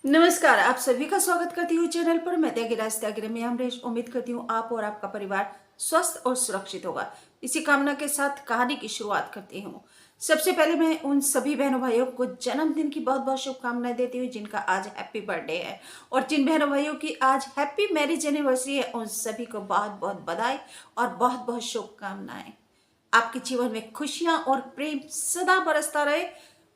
नमस्कार, आप सभी का स्वागत करती हूँ चैनल पर। मैं त्यागी में अमरीश उम्मीद करती हूँ आप और आपका परिवार स्वस्थ और सुरक्षित होगा। इसी कामना के साथ कहानी की शुरुआत करती हूँ। सबसे पहले मैं उन सभी बहनों भाइयों को जन्मदिन की बहुत बहुत शुभकामनाएं देती हूँ जिनका आज हैप्पी बर्थडे है, और जिन बहनों भाइयों की आज हैप्पी मैरिज एनिवर्सरी है उन सभी को बहुत बहुत बधाई और बहुत बहुत शुभकामनाएं। आपके जीवन में खुशियां और प्रेम सदा बरसता रहे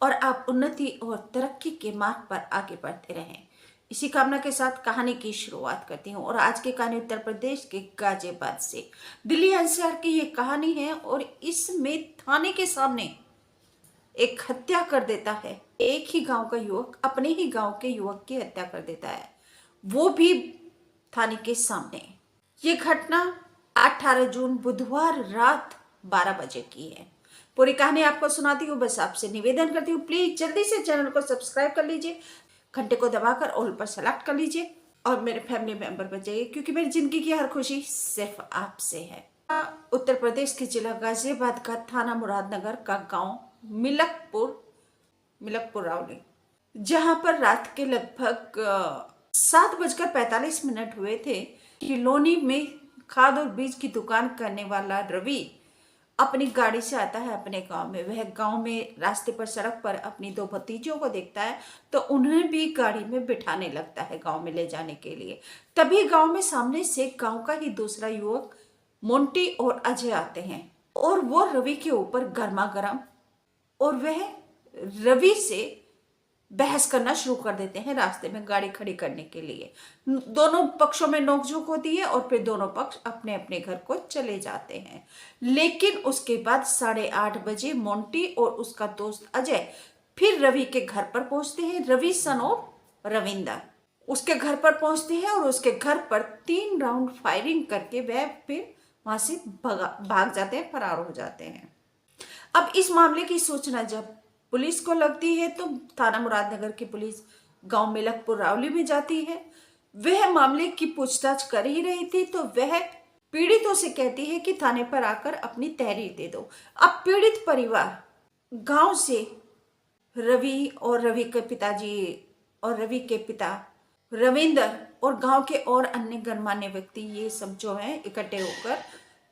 और आप उन्नति और तरक्की के मार्ग पर आगे बढ़ते रहें। इसी कामना के साथ कहानी की शुरुआत करती हूँ, और आज की कहानी उत्तर प्रदेश के गाजियाबाद से दिल्ली एनसीआर की ये कहानी है। और इसमें थाने के सामने एक हत्या कर देता है। एक ही गांव का युवक अपने ही गांव के युवक की हत्या कर देता है, वो भी थाने के सामने। ये घटना 18 जून बुधवार रात 12 बजे की है। पूरी कहानी आपको सुनाती हूँ, बस आपसे निवेदन करती हूँ प्लीज जल्दी से चैनल को सब्सक्राइब कर लीजिए, घंटे को दबाकर ऑल पर सेलेक्ट कर लीजिए और मेरे फैमिली मेंबर बन जाइए, क्योंकि मेरी जिंदगी की हर खुशी सिर्फ आपसे है। उत्तर प्रदेश के जिला गाजियाबाद का थाना मुरादनगर का गांव मिलकपुर रावली, जहां पर रात के लगभग 7:45 हुए थे कि लोनी में खाद और बीज की दुकान करने वाला रवि अपनी गाड़ी से आता है अपने गांव में। वह गांव में रास्ते पर सड़क पर अपनी दो भतीजों को देखता है तो उन्हें भी गाड़ी में बिठाने लगता है गांव में ले जाने के लिए। तभी गांव में सामने से गांव का ही दूसरा युवक मोंटी और अजय आते हैं, और वो रवि के ऊपर गर्मा गर्म और वह रवि से बहस करना शुरू कर देते हैं रास्ते में गाड़ी खड़ी करने के लिए। दोनों पक्षों में नोकझोंक होती है और फिर दोनों पक्ष अपने अपने घर को चले जाते हैं। लेकिन उसके बाद 8:30 बजे मोंटी और उसका दोस्त अजय फिर रवि के घर पर पहुंचते हैं। रवि सन ऑफ रविंदर उसके घर पर पहुंचते हैं और उसके घर पर 3 राउंड फायरिंग करके वह फिर वहां से भाग जाते हैं, फरार हो जाते हैं। अब इस मामले की सूचना जब पुलिस को लगती है तो थाना मुरादनगर की पुलिस गांव मिलकपुर रावली में जाती है। वह मामले की पूछताछ कर ही रही थी तो वह पीड़ितों से कहती है कि थाने पर आकर अपनी तहरीर दे दो। अब पीड़ित परिवार गांव से रवि और रवि के पिताजी और रवि के पिता रविंदर और गांव के और अन्य गणमान्य व्यक्ति, ये सब जो है इकट्ठे होकर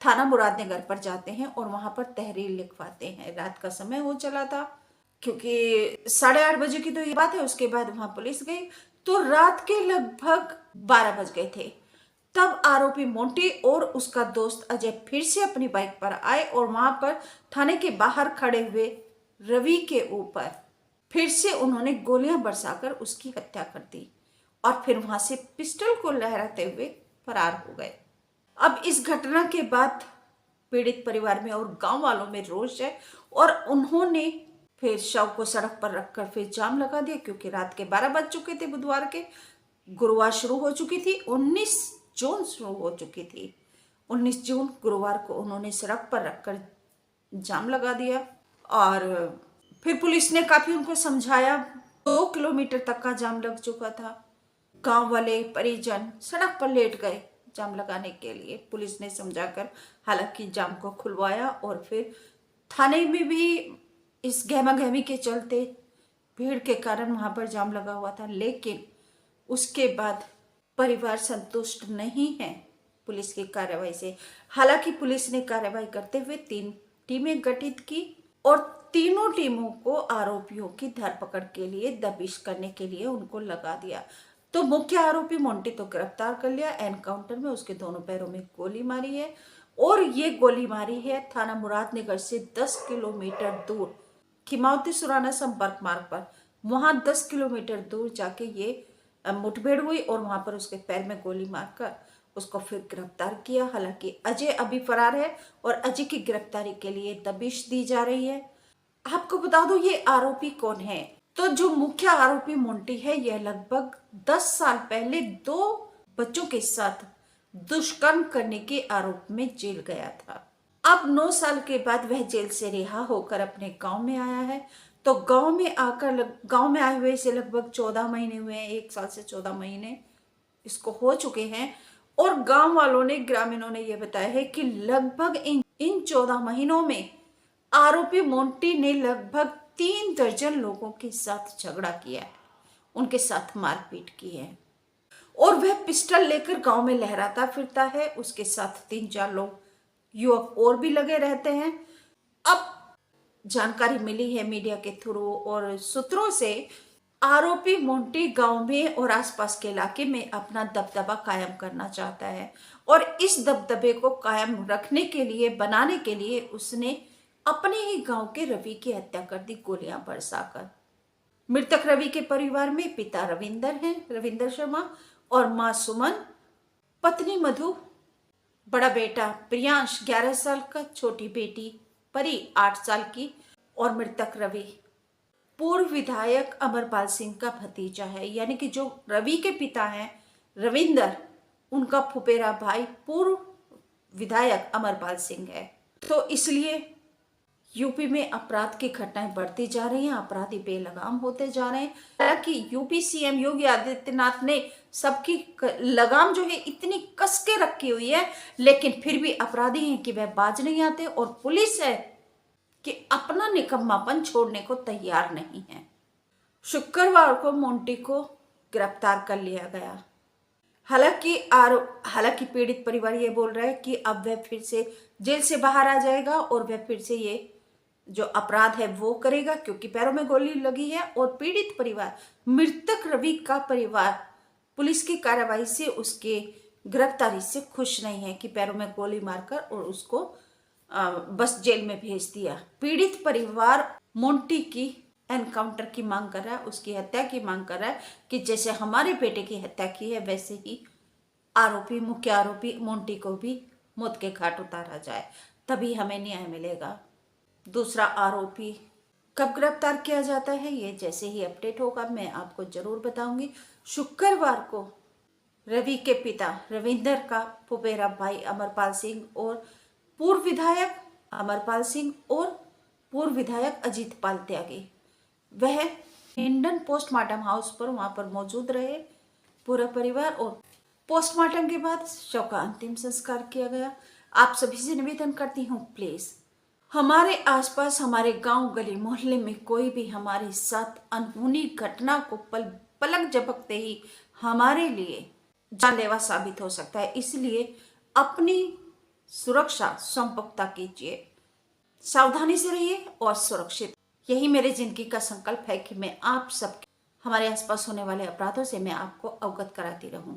थाना मुरादनगर पर जाते हैं और वहां पर तहरीर लिखवाते हैं। रात का समय हो चला था, क्योंकि 8:30 बजे की तो ये बात है। उसके बाद वहां पुलिस गई तो रात के लगभग 12 बज गए थे। तब आरोपी मोंटी और उसका दोस्त अजय फिर से अपनी बाइक पर आए और वहां पर थाने के बाहर खड़े हुए रवि के ऊपर फिर से उन्होंने गोलियां बरसाकर उसकी हत्या कर दी और फिर वहां से पिस्टल को लहराते हुए फरार हो गए। अब इस घटना के बाद पीड़ित परिवार में और गांव वालों में रोष है और उन्होंने फिर शव को सड़क पर रखकर फिर जाम लगा दिया, क्योंकि रात के 12 बज चुके थे बुधवार के। गुरुवार शुरू हो चुकी थी, 19 जून शुरू हो चुकी थी। 19 जून गुरुवार को उन्होंने सड़क पर रखकर जाम लगा दिया और फिर पुलिस ने काफी उनको समझाया। 2 किलोमीटर तक का जाम लग चुका था। गांव वाले परिजन सड़क पर लेट गए जाम लगाने के लिए। पुलिस ने समझाकर हालांकि जाम को खुलवाया और फिर थाने में भी इस गहमा गहमी के चलते भीड़ के कारण वहां पर जाम लगा हुआ था। लेकिन उसके बाद परिवार संतुष्ट नहीं है पुलिस की कार्रवाई से। हालांकि पुलिस ने कार्रवाई करते हुए 3 टीमें गठित की और तीनों टीमों को आरोपियों की धरपकड़ के लिए दबिश करने के लिए उनको लगा दिया। तो मुख्य आरोपी मोंटी तो गिरफ्तार कर लिया। एनकाउंटर में उसके दोनों पैरों में गोली मारी है और ये गोली मारी है थाना मुरादनगर से 10 किलोमीटर दूर खिमावती सुराना संपर्क मार्ग पर। वहां 10 किलोमीटर दूर जाके ये मुठभेड़ हुई और वहां पर उसके पैर में गोली मारकर उसको फिर गिरफ्तार किया। हालांकि अजय अभी फरार है और अजय की गिरफ्तारी के लिए दबिश दी जा रही है। आपको बता दो ये आरोपी कौन है। तो जो मुख्य आरोपी मोंटी है यह लगभग 10 साल पहले 2 बच्चों के साथ दुष्कर्म करने के आरोप में जेल गया था। अब 9 साल के बाद वह जेल से रिहा होकर अपने गांव में आया है। तो गांव में आए हुए इसे लगभग 14 महीने हुए हैं। 1 साल से 14 महीने इसको हो चुके हैं। और गांव वालों ने, ग्रामीणों ने यह बताया है कि लगभग इन 14 महीनों में आरोपी मोंटी ने लगभग 3 दर्जन लोगों के साथ झगड़ा किया है उनके साथ मारपीट की है। और वह पिस्टल लेकर गांव में लहराता फिरता है। उसके साथ 3-4 लोग युवक और भी लगे रहते हैं। अब जानकारी मिली है मीडिया के थ्रू और सूत्रों से, आरोपी मोंटी गांव में और आसपास के इलाके में अपना दबदबा कायम करना चाहता है और इस दबदबे को कायम रखने के लिए, बनाने के लिए उसने अपने ही गांव के रवि की हत्या कर दी गोलियां बरसाकर। मृतक रवि के परिवार में पिता रविंदर शर्मा और मां सुमन, पत्नी मधु, बड़ा बेटा प्रियांश 11 साल का, छोटी बेटी परी 8 साल की और मृतक रवि पूर्व विधायक अमरपाल सिंह का भतीजा है। यानी कि जो रवि के पिता हैं रविंदर, उनका फुफेरा भाई पूर्व विधायक अमरपाल सिंह है। तो इसलिए यूपी में अपराध की घटनाएं बढ़ती जा रही हैं, अपराधी बेलगाम होते जा रहे हैं। हालांकि यूपी सीएम योगी आदित्यनाथ ने सबकी लगाम जो है इतनी कस के रखी हुई है, लेकिन फिर भी अपराधी हैं कि वह बाज नहीं आते और पुलिस है कि अपना निकम्मापन छोड़ने को तैयार नहीं है। शुक्रवार को मोंटी को गिरफ्तार कर लिया गया। हालांकि पीड़ित परिवार ये बोल रहा है कि अब वह फिर से जेल से बाहर आ जाएगा और वह फिर से ये जो अपराध है वो करेगा, क्योंकि पैरों में गोली लगी है। और पीड़ित परिवार, मृतक रवि का परिवार पुलिस की कार्रवाई से, उसके गिरफ्तारी से खुश नहीं है कि पैरों में गोली मारकर और उसको बस जेल में भेज दिया। पीड़ित परिवार मोंटी की एनकाउंटर की मांग कर रहा है, उसकी हत्या की मांग कर रहा है कि जैसे हमारे बेटे की हत्या की है वैसे ही मुख्य आरोपी मोंटी को भी मौत के घाट उतारा जाए, तभी हमें न्याय मिलेगा। दूसरा आरोपी कब गिरफ्तार किया जाता है, ये जैसे ही अपडेट होगा मैं आपको जरूर बताऊंगी। शुक्रवार को रवि के पिता रविंदर का फुफेरा भाई अमरपाल सिंह और पूर्व विधायक अमरपाल सिंह और पूर्व विधायक अजीत पाल त्यागी, वह हिंडन पोस्टमार्टम हाउस पर वहां पर मौजूद रहे पूरा परिवार। और पोस्टमार्टम के बाद शव का अंतिम संस्कार किया गया। आप सभी से निवेदन करती हूँ, प्लीज हमारे आसपास, हमारे गांव गली मोहल्ले में कोई भी हमारे साथ अनहोनी घटना को पलक झपकते ही हमारे लिए जानलेवा साबित हो सकता है। इसलिए अपनी सुरक्षा संपुख्ता कीजिए, सावधानी से रहिए और सुरक्षित। यही मेरे जिंदगी का संकल्प है कि मैं आप सबके, हमारे आसपास होने वाले अपराधों से मैं आपको अवगत कराती रहूं।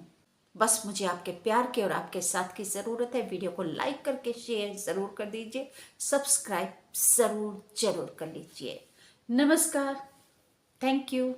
बस मुझे आपके प्यार की और आपके साथ की ज़रूरत है। वीडियो को लाइक करके शेयर ज़रूर कर दीजिए, सब्सक्राइब ज़रूर कर लीजिए। नमस्कार, थैंक यू।